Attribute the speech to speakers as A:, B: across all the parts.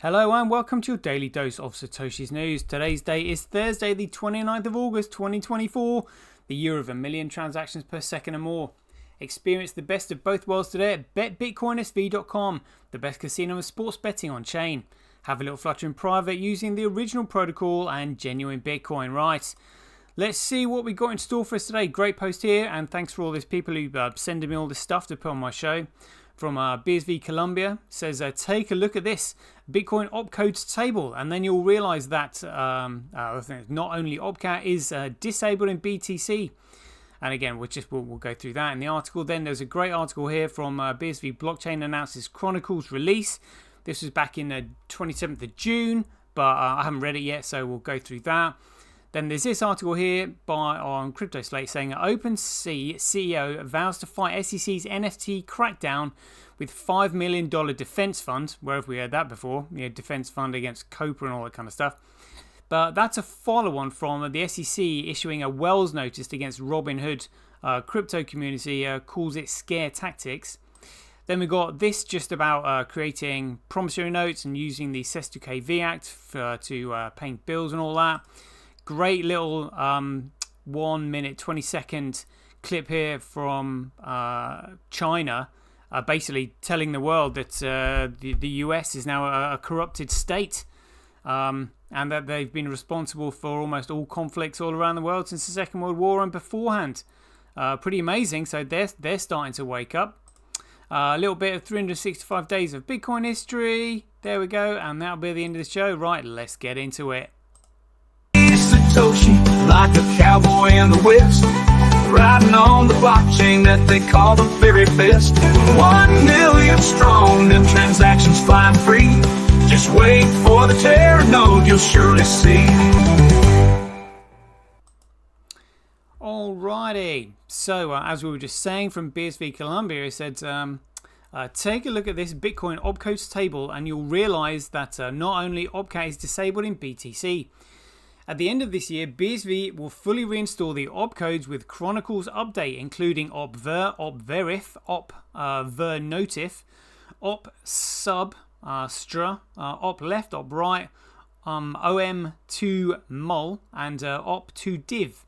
A: Hello and welcome to your daily dose of Satoshi's news. Today's date is Thursday, the 29th of August 2024, the year of 1,000,000 transactions per second or more. Experience the best of both worlds today at betbitcoinsv.com, the best casino of sports betting on chain. Have a little flutter in private using the original protocol and genuine Bitcoin, right? Let's see what we got in store for us today. Great post here, and thanks for all these people who sending me all this stuff to put on my show. From BSV Colombia says, take a look at this Bitcoin OPCodes table, and then you'll realize that not only OPCat is disabled in BTC. And again, we'll go through that in the article. Then there's a great article here from BSV Blockchain announces Chronicles release. This was back in the 27th of June, but I haven't read it yet, so we'll go through that. Then there's this article here on Crypto Slate saying OpenC CEO vows to fight SEC's NFT Crackdown with $5 million defense fund. Where have we heard that before? Defense fund against Copa and all that kind of stuff. But that's a follow-on from the SEC issuing a Wells notice against Robinhood crypto community, calls it scare tactics. Then we got this just about creating promissory notes and using the CES2KV Act to paying bills and all that. Great little 1 minute 20-second clip here from China, basically telling the world that the US is now a corrupted state, and that they've been responsible for almost all conflicts all around the world since the Second World War and beforehand. Pretty amazing. So they're starting to wake up. A little bit of 365 days of Bitcoin history. There we go, and that'll be the end of the show. Right, let's get into it.
B: Satoshi, like a cowboy in the West, riding on the blockchain that they call the very best. 1 million strong, them transactions flying free. Just wait for the Terra node, you'll surely see.
A: Alrighty, so as we were just saying from BSV Colombia, it said take a look at this Bitcoin OPCodes table and you'll realize that not only OPCat is disabled in BTC. At the end of this year, BSV will fully reinstall the OPCodes with Chronicles update, including OPVer, OPVerif, OPVernotif, OPSub, Stra, OPLeft, OPRight, OM2mul, and OP2div.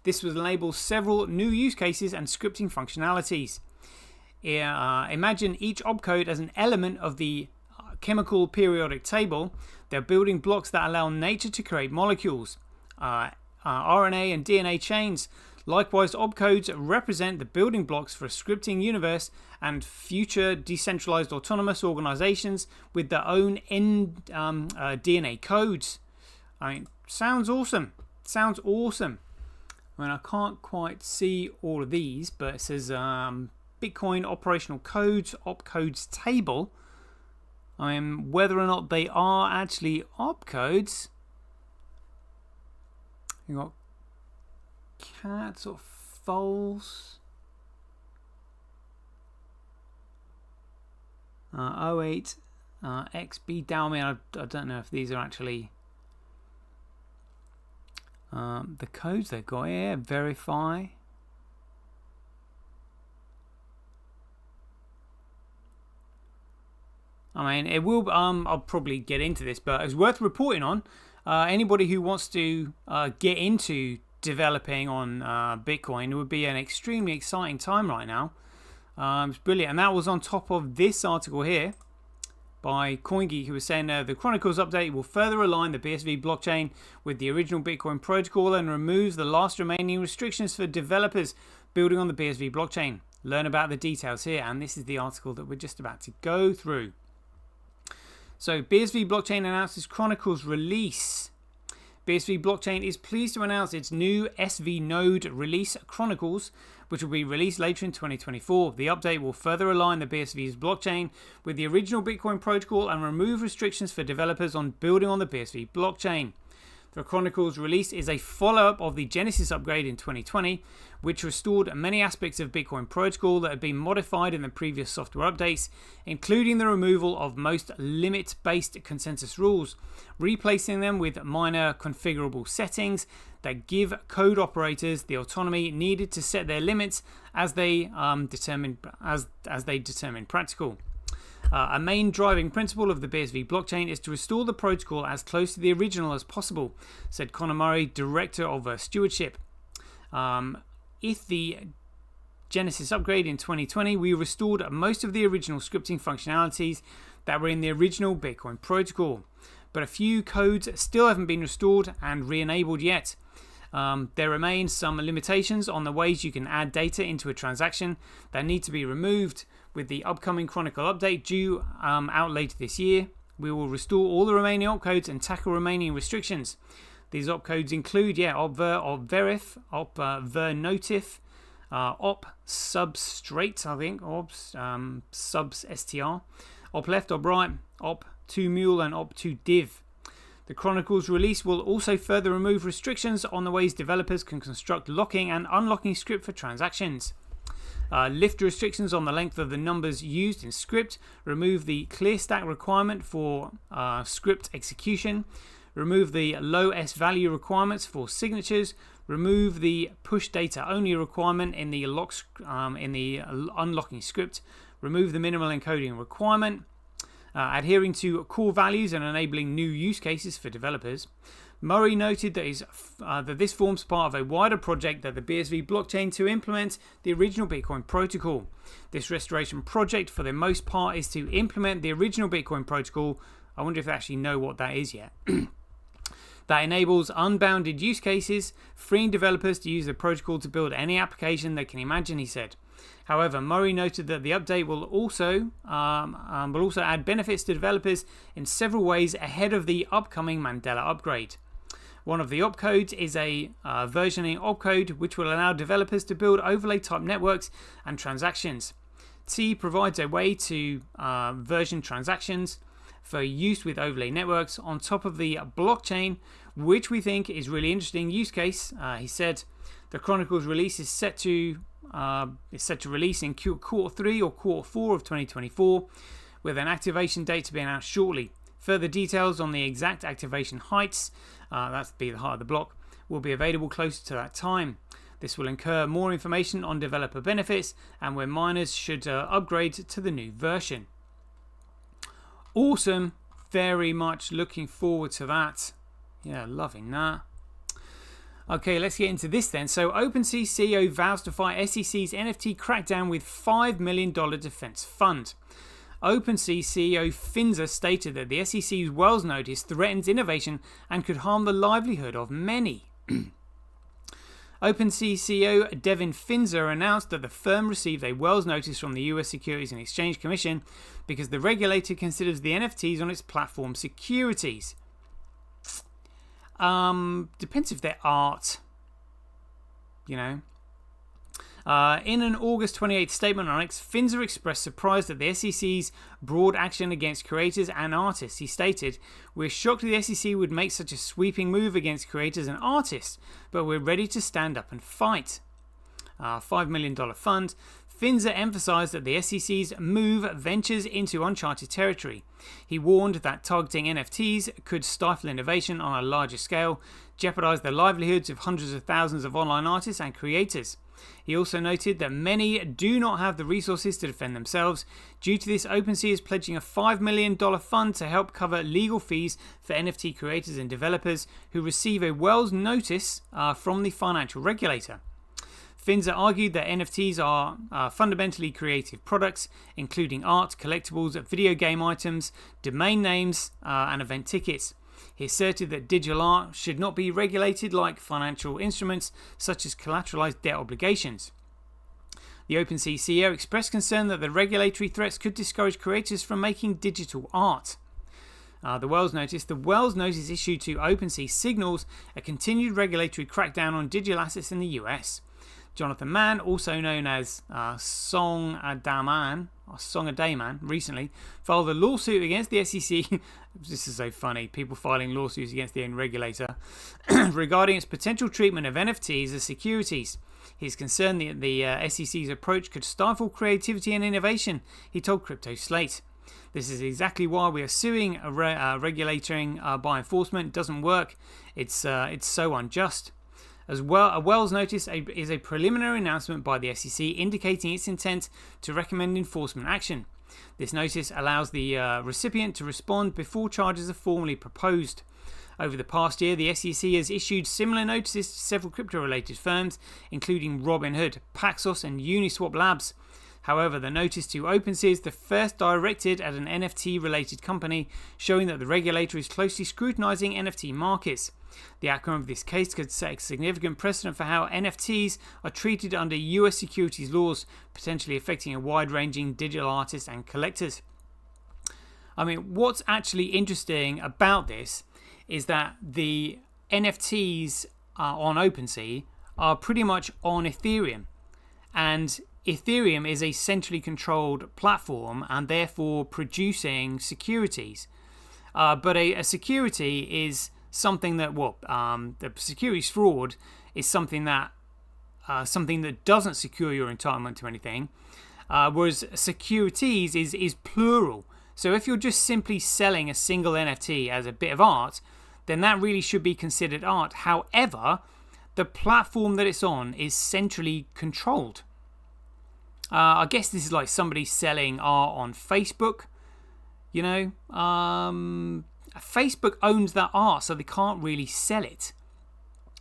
A: This will enable several new use cases and scripting functionalities. Imagine each OPCode as an element of the chemical periodic table. They're building blocks that allow nature to create molecules, RNA and DNA chains. Likewise, OPCodes represent the building blocks for a scripting universe and future decentralized autonomous organizations with their own DNA codes. I mean, sounds awesome. Sounds awesome. I mean, I can't quite see all of these, but it says Bitcoin operational codes, OPCodes table. I mean, whether or not they are actually OPCodes. You got cats or foals. 08 XB down. I don't know if these are actually the codes they've got here. Verify. I mean, it will. I'll probably get into this, but it's worth reporting on. Anybody who wants to get into developing on Bitcoin, it would be an extremely exciting time right now. It's brilliant, and that was on top of this article here by CoinGeek, who was saying the Chronicles update will further align the BSV blockchain with the original Bitcoin protocol and removes the last remaining restrictions for developers building on the BSV blockchain. Learn about the details here, and this is the article that we're just about to go through. So BSV Blockchain announces Chronicles release. BSV Blockchain is pleased to announce its new SV node release, Chronicles, which will be released later in 2024. The update will further align the BSV's blockchain with the original Bitcoin protocol and remove restrictions for developers on building on the BSV blockchain. The Chronicles release is a follow-up of the Genesis upgrade in 2020, which restored many aspects of Bitcoin protocol that had been modified in the previous software updates, including the removal of most limit-based consensus rules, replacing them with minor configurable settings that give code operators the autonomy needed to set their limits as they determine practical. A main driving principle of the BSV blockchain is to restore the protocol as close to the original as possible, said Conor Murray, Director of Stewardship. If the Genesis upgrade in 2020, we restored most of the original scripting functionalities that were in the original Bitcoin protocol, but a few codes still haven't been restored and re-enabled yet. There remain some limitations on the ways you can add data into a transaction that need to be removed. With the upcoming Chronicle update due out later this year, we will restore all the remaining opcodes and tackle remaining restrictions. These opcodes include opver, opverif, opvernotif, opsubstrate, I think, substr, opleft, opright, op2mule, and op2div. The Chronicles release will also further remove restrictions on the ways developers can construct locking and unlocking script for transactions. Lift restrictions on the length of the numbers used in script, remove the clear stack requirement for script execution, remove the low S value requirements for signatures, remove the push data only requirement in the unlocking script, remove the minimal encoding requirement, adhering to core values and enabling new use cases for developers. Murray noted that this forms part of a wider project that the BSV blockchain to implement the original Bitcoin protocol. This restoration project, for the most part, is to implement the original Bitcoin protocol. I wonder if they actually know what that is yet. That enables unbounded use cases, freeing developers to use the protocol to build any application they can imagine, he said. However, Murray noted that the update will also add benefits to developers in several ways ahead of the upcoming Mandela upgrade. One of the opcodes is a versioning opcode which will allow developers to build overlay type networks and transactions. T provides a way to version transactions for use with overlay networks on top of the blockchain, which we think is really interesting use case. He said the Chronicles release is set to release in quarter 3 or quarter 4 of 2024, with an activation date to be announced shortly. Further details on the exact activation heights, that's the height of the block, will be available closer to that time. This will incur more information on developer benefits and when miners should upgrade to the new version. Awesome. Very much looking forward to that. Yeah, loving that. Okay, let's get into this then. So OpenC CEO vows to fight SEC's NFT crackdown with $5 million defense fund. OpenC CEO Finzer stated that the SEC's Wells notice threatens innovation and could harm the livelihood of many. OpenC CEO Devin Finzer announced that the firm received a Wells notice from the US Securities and Exchange Commission because the regulator considers the NFTs on its platform securities. Depends if they're art, you know. In an August 28th statement on X, Finzer expressed surprise at the SEC's broad action against creators and artists. He stated, "We're shocked the SEC would make such a sweeping move against creators and artists, but we're ready to stand up and fight." $5 million fund. Finzer emphasized that the SEC's move ventures into uncharted territory. He warned that targeting NFTs could stifle innovation on a larger scale, jeopardize the livelihoods of hundreds of thousands of online artists and creators. He also noted that many do not have the resources to defend themselves. Due to this, OpenC is pledging a $5 million fund to help cover legal fees for NFT creators and developers who receive a Wells notice from the financial regulator. Finzer argued that NFTs are fundamentally creative products, including art, collectibles, video game items, domain names, and event tickets. He asserted that digital art should not be regulated like financial instruments, such as collateralized debt obligations. The OpenC CEO expressed concern that the regulatory threats could discourage creators from making digital art. The Wells notice issued to OpenC signals a continued regulatory crackdown on digital assets in the US. Jonathan Mann, also known as Song a Day Man, recently filed a lawsuit against the SEC. This is so funny, people filing lawsuits against the own regulator regarding its potential treatment of NFTs as securities. He's concerned that the SEC's approach could stifle creativity and innovation, he told Crypto Slate. This is exactly why we are suing. Regulating by enforcement doesn't work. It's so unjust. As well, a Wells notice is a preliminary announcement by the SEC indicating its intent to recommend enforcement action. This notice allows the recipient to respond before charges are formally proposed. Over the past year, the SEC has issued similar notices to several crypto-related firms, including Robinhood, Paxos, and Uniswap Labs. However, the notice to OpenC is the first directed at an NFT-related company, showing that the regulator is closely scrutinizing NFT markets. The outcome of this case could set a significant precedent for how NFTs are treated under US securities laws, potentially affecting a wide-ranging digital artists and collectors. I mean, what's actually interesting about this is that the NFTs on OpenC are pretty much on Ethereum, and Ethereum is a centrally controlled platform and therefore producing securities. But a security is something that the securities fraud is something that doesn't secure your entitlement to anything, whereas securities is plural. So if you're just simply selling a single NFT as a bit of art, then that really should be considered art. However, the platform that it's on is centrally controlled. I guess this is like somebody selling art on Facebook. You know, Facebook owns that art, so they can't really sell it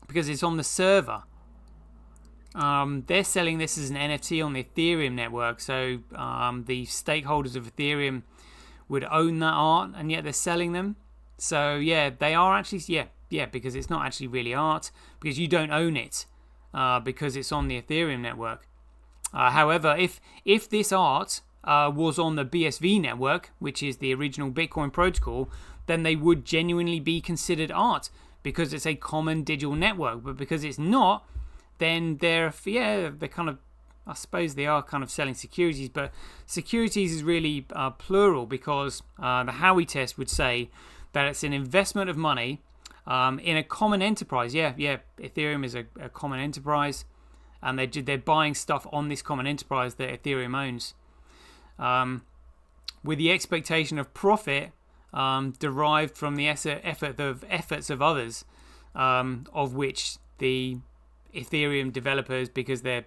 A: because it's on the server. They're selling this as an NFT on the Ethereum network, so the stakeholders of Ethereum would own that art, and yet they're selling them. So yeah, they are actually because it's not actually really art because you don't own it because it's on the Ethereum network. However, if this art was on the BSV network, which is the original Bitcoin protocol, then they would genuinely be considered art because it's a common digital network. But because it's not, then they're kind of, I suppose they are kind of selling securities, but securities is really plural because the Howey test would say that it's an investment of money in a common enterprise. Ethereum is a common enterprise, and they're buying stuff on this common enterprise that Ethereum owns, with the expectation of profit derived from the efforts of others, of which the Ethereum developers, because they're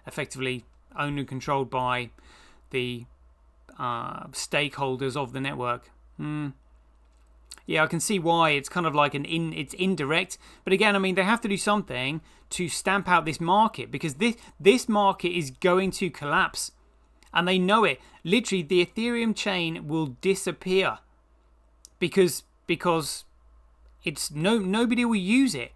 A: effectively owned and controlled by the stakeholders of the network. Yeah, I can see why it's kind of like it's indirect, but again, I mean, they have to do something to stamp out this market because this market is going to collapse, and they know it. Literally, the Ethereum chain will disappear because it's nobody will use it.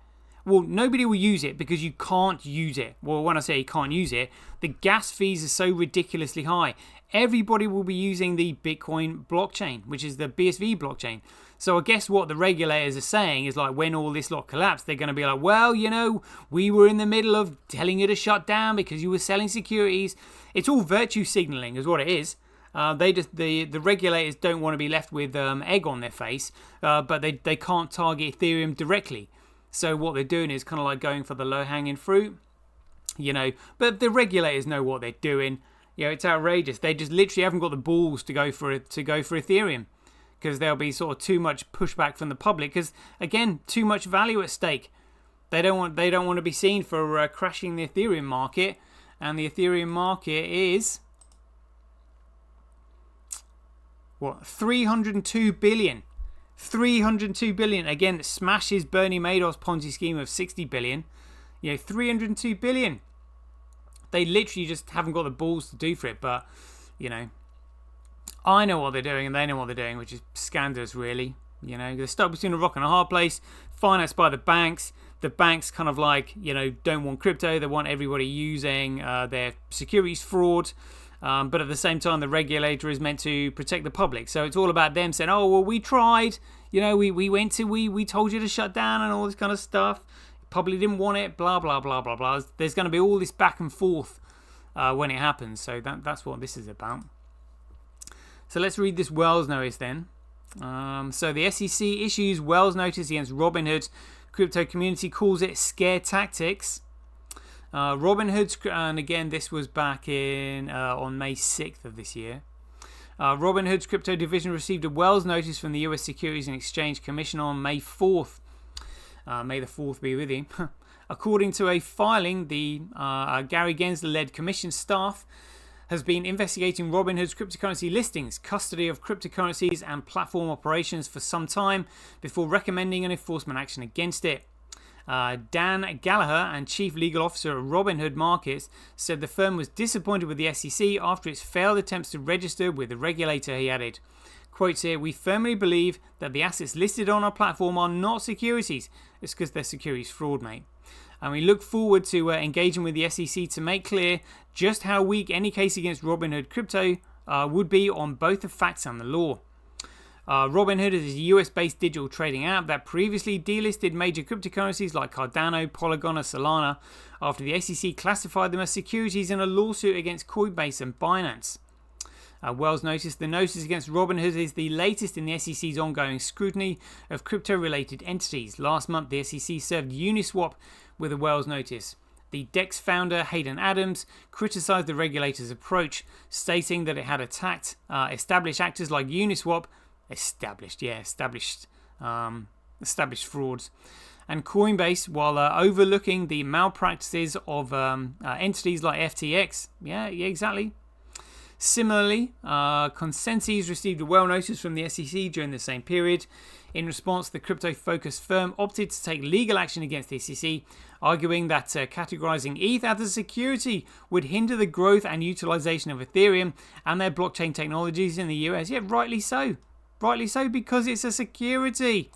A: Well, nobody will use it because you can't use it. Well, when I say you can't use it, the gas fees are so ridiculously high. Everybody will be using the Bitcoin blockchain, which is the BSV blockchain. So I guess what the regulators are saying is like when all this lot collapsed, they're going to be like, well, you know, we were in the middle of telling you to shut down because you were selling securities. It's all virtue signaling is what it is. The regulators don't want to be left with egg on their face, but they can't target Ethereum directly. So what they're doing is kind of like going for the low-hanging fruit, you know. But the regulators know what they're doing. You know, it's outrageous. They just literally haven't got the balls to go for Ethereum because there'll be sort of too much pushback from the public. Because again, too much value at stake. They don't want to be seen for crashing the Ethereum market, and the Ethereum market is what 302 billion. 302 billion again, smashes Bernie Madoff's Ponzi scheme of 60 billion. You know, 302 billion. They literally just haven't got the balls to do for it. But you know, I know what they're doing and they know what they're doing, which is scandalous, really. You know, they're stuck between a rock and a hard place, financed by the banks. The banks kind of like, you know, don't want crypto. They want everybody using their securities fraud. But at the same time, the regulator is meant to protect the public. So it's all about them saying, oh, well, we tried. You know, we told you to shut down and all this kind of stuff. Probably didn't want it, blah, blah, blah, blah, blah. There's going to be all this back and forth when it happens. So that's what this is about. So let's read this Wells notice then. So the SEC issues Wells notice against Robinhood. Crypto community calls it scare tactics. Robinhood's, and again, this was back in on May 6th of this year. Robinhood's crypto division received a Wells notice from the US Securities and Exchange Commission on May 4th. May the 4th be with you. According to a filing, the Gary Gensler-led commission staff has been investigating Robinhood's cryptocurrency listings, custody of cryptocurrencies, and platform operations for some time before recommending an enforcement action against it. Dan Gallagher, and Chief Legal Officer at Robinhood Markets, said the firm was disappointed with the SEC after its failed attempts to register with the regulator. He added, quotes here, "We firmly believe that the assets listed on our platform are not securities." It's because they're securities fraud, mate. And we look forward to engaging with the SEC to make clear just how weak any case against Robinhood Crypto would be on both the facts and the law. Robinhood is a US-based digital trading app that previously delisted major cryptocurrencies like Cardano, Polygon, and Solana after the SEC classified them as securities in a lawsuit against Coinbase and Binance. Wells noticed the notice against Robinhood is the latest in the SEC's ongoing scrutiny of crypto-related entities. Last month, the SEC served Uniswap with a Wells notice. The DEX founder, Hayden Adams, criticized the regulator's approach, stating that it had attacked established actors like Uniswap, established frauds, and Coinbase, while overlooking the malpractices of entities like FTX. Yeah, exactly. Similarly, Consensus received a well notice from the SEC during the same period. In response, the crypto-focused firm opted to take legal action against the SEC, arguing that categorizing ETH as a security would hinder the growth and utilization of Ethereum and their blockchain technologies in the US. Yeah, rightly so. Rightly so, because it's a security.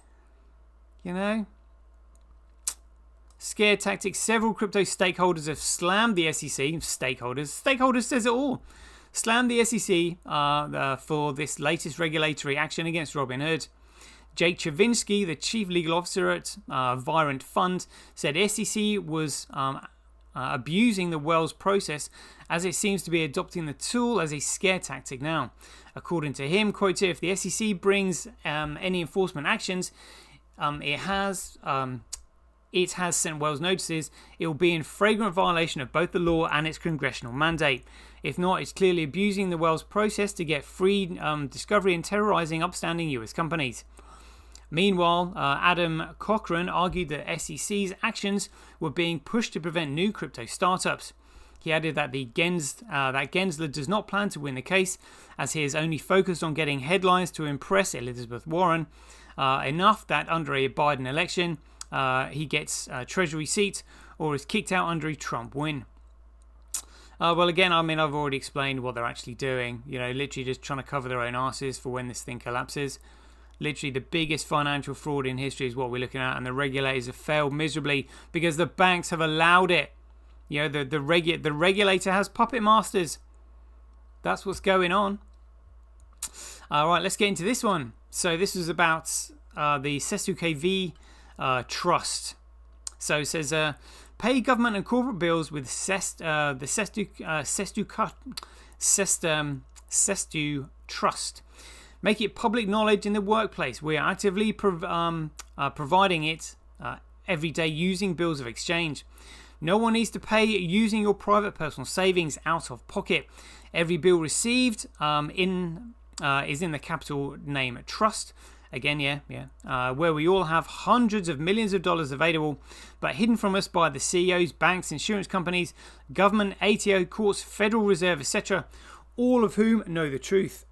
A: You know? Scare tactics. Several crypto stakeholders have slammed the SEC. Stakeholders says it all. Slammed the SEC for this latest regulatory action against Robinhood. Jake Chavinsky, the chief legal officer at Virant Fund, said SEC was abusing the Wells process as it seems to be adopting the tool as a scare tactic now. According to him, quote, if the SEC brings any enforcement actions, it has sent Wells notices, it will be in flagrant violation of both the law and its congressional mandate. If not, it's clearly abusing the Wells process to get free discovery and terrorizing upstanding US companies. Meanwhile, Adam Cochran argued that SEC's actions were being pushed to prevent new crypto startups. He added that Gensler does not plan to win the case, as he is only focused on getting headlines to impress Elizabeth Warren, enough that under a Biden election, he gets a Treasury seat or is kicked out under a Trump win. Well, again, I mean, I've already explained what they're actually doing. You know, literally just trying to cover their own asses for when this thing collapses. Literally the biggest financial fraud in history is what we're looking at, and the regulators have failed miserably because the banks have allowed it. You know, the regulator has puppet masters. That's what's going on. All right, let's get into this one. So this is about the Sestu Trust. So it says, pay government and corporate bills with the Sestu Trust. Make it public knowledge in the workplace. We are actively providing it every day using bills of exchange. No one needs to pay using your private personal savings out of pocket. Every bill received is in the capital name trust. Again, where we all have hundreds of millions of dollars available, but hidden from us by the CEOs, banks, insurance companies, government, ATO, courts, Federal Reserve, etc., all of whom know the truth.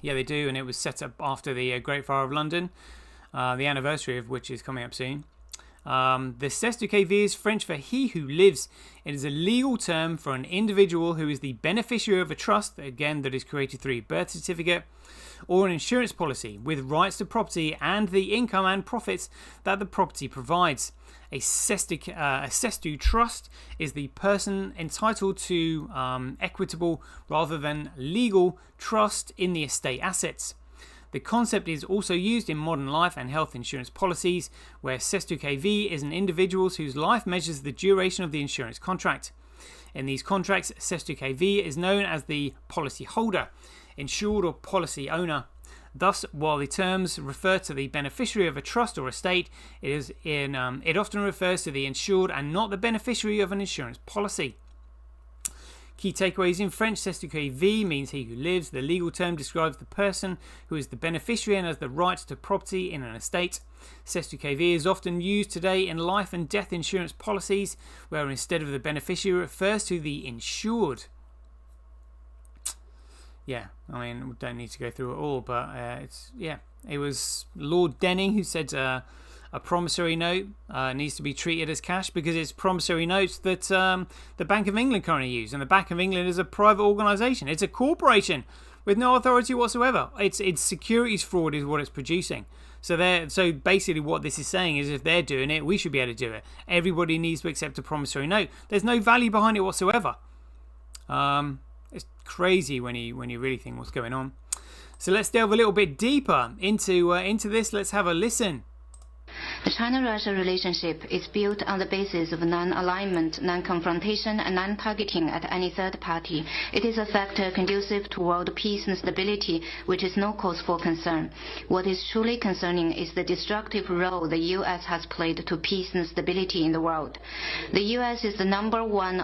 A: Yeah, they do, and it was set up after the Great Fire of London, the anniversary of which is coming up soon. The Sestu is French for he who lives. It is a legal term for an individual who is the beneficiary of a trust, again, that is created through a birth certificate, or an insurance policy with rights to property and the income and profits that the property provides. A Sestu trust is the person entitled to equitable rather than legal trust in the estate assets. The concept is also used in modern life and health insurance policies, where Sestu KV is an individual whose life measures the duration of the insurance contract. In these contracts, Sestu KV is known as the policy holder, insured or policy owner. Thus, while the terms refer to the beneficiary of a trust or estate, it often refers to the insured and not the beneficiary of an insurance policy. Key takeaways in French, Sestu V means he who lives. The legal term describes the person who is the beneficiary and has the right to property in an estate. Sestu V is often used today in life and death insurance policies, where instead of the beneficiary refers to the insured. yeah, I mean, we don't need to go through it all, but it was Lord Denning who said a promissory note needs to be treated as cash because it's promissory notes that the Bank of England currently use, and the Bank of England is a private organisation. It's a corporation with no authority whatsoever. It's securities fraud is what it's producing. So basically what this is saying is if they're doing it, we should be able to do it. Everybody needs to accept a promissory note. There's no value behind it whatsoever. It's crazy when you really think what's going on. So let's delve a little bit deeper into this. Let's have a listen.
C: The China-Russia relationship is built on the basis of non-alignment, non-confrontation, and non-targeting at any third party. It is a factor conducive to world peace and stability, which is no cause for concern. What is truly concerning is the destructive role the U.S. has played to peace and stability in the world. The U.S. is the #1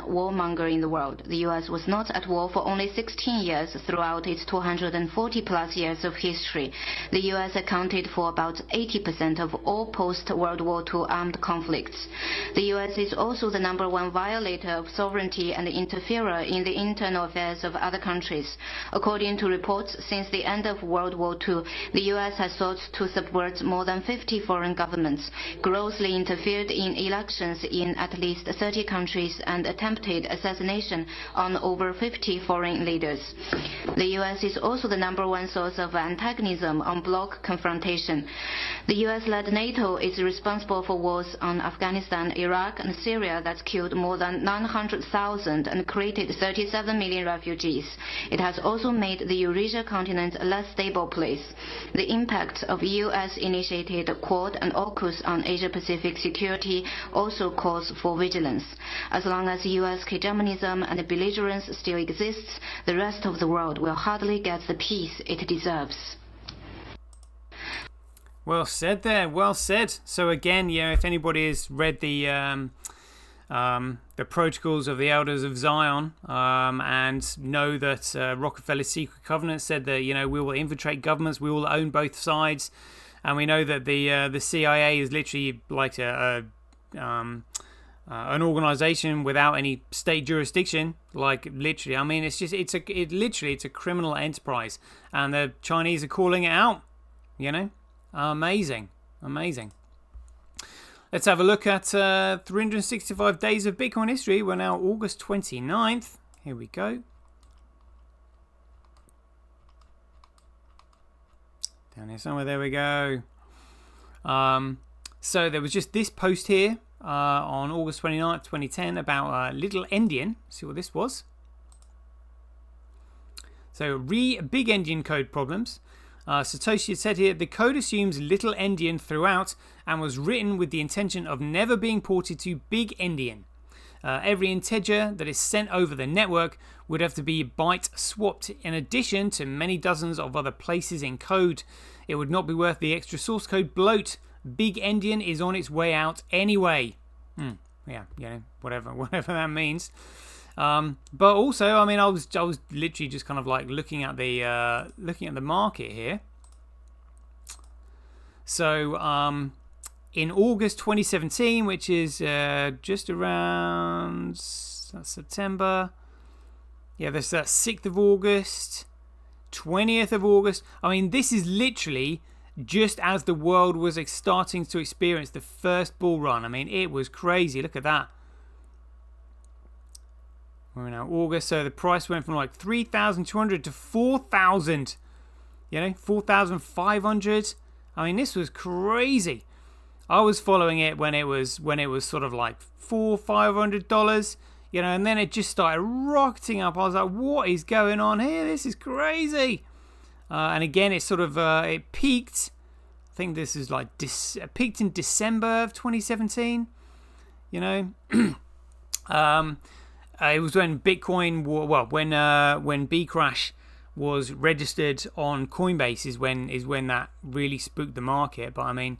C: warmonger in the world. The U.S. was not at war for only 16 years throughout its 240-plus years of history. The U.S. accounted for about 80% of all post-World War II armed conflicts. The U.S. is also the #1 violator of sovereignty and interferer in the internal affairs of other countries. According to reports, since the end of World War II, the U.S. has sought to subvert more than 50 foreign governments, grossly interfered in elections in at least 30 countries, and attempted assassination on over 50 foreign leaders. The U.S. is also the #1 source of antagonism on bloc confrontation. The U.S.-led NATO is responsible for wars on Afghanistan, Iraq, and Syria that killed more than 900,000 and created 37 million refugees. It has also made the Eurasia continent a less stable place. The impact of U.S.-initiated Quad and AUKUS on Asia-Pacific security also calls for vigilance. As long as U.S. hegemonism and belligerence still exists, the rest of the world will hardly get the peace it deserves.
A: Well said there, well said. So again, if anybody has read the Protocols of the Elders of Zion and know that Rockefeller's secret covenant said that we will infiltrate governments, we will own both sides, and we know that the CIA is literally like an organization without any state jurisdiction. Like literally, I mean, it's a criminal enterprise, and the Chinese are calling it out. Amazing. Let's have a look at 365 days of Bitcoin history. We're now August 29th. Here we go. Down here somewhere. There we go. So there was just this post here on August 29th, 2010 about Little Endian. See what this was. So big endian code problems. Satoshi had said here, the code assumes Little Endian throughout and was written with the intention of never being ported to Big Endian. Every integer that is sent over the network would have to be byte swapped in addition to many dozens of other places in code. It would not be worth the extra source code bloat. Big Endian is on its way out anyway. Whatever that means. But also, I mean, I was literally just kind of like looking at the market here. So in August 2017, which is just around September, there's that 6th of August, 20th of August. I mean, this is literally just as the world was starting to experience the first bull run. I mean, it was crazy. Look at that. We're now August, so the price went from like 3,200 to 4,000. 4,500. I mean, this was crazy. I was following it when it was sort of like $400-500, and then it just started rocketing up. I was like, what is going on here? This is crazy. And again, it sort of it peaked. I think this is like peaked in December of 2017. It was when Bitcoin, when Bcrash was registered on Coinbase is when that really spooked the market. But I mean,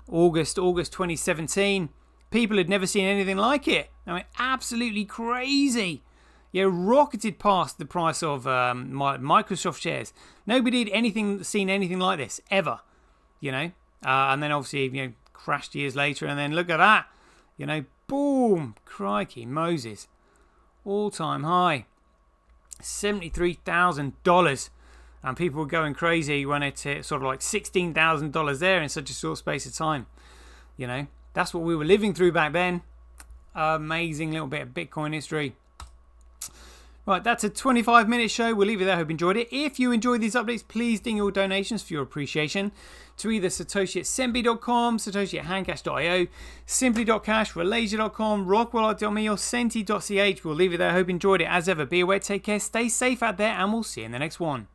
A: August 2017, people had never seen anything like it. I mean, absolutely crazy. Rocketed past the price of Microsoft shares. Nobody had seen anything like this ever. And then obviously crashed years later, and then look at that. Boom! Crikey, Moses. All-time high. $73,000. And people were going crazy when it hit sort of like $16,000 there in such a short space of time. You know, that's what we were living through back then. Amazing little bit of Bitcoin history. Right, that's a 25-minute show. We'll leave it there. Hope you enjoyed it. If you enjoyed these updates, please ding your donations for your appreciation to either Satoshi@Sembi.com, Satoshi@Handcash.io, Simply.cash, Relasia.com, Rockwallet.me, or Senti.ch. We'll leave it there. Hope you enjoyed it. As ever, be aware, take care, stay safe out there, and we'll see you in the next one.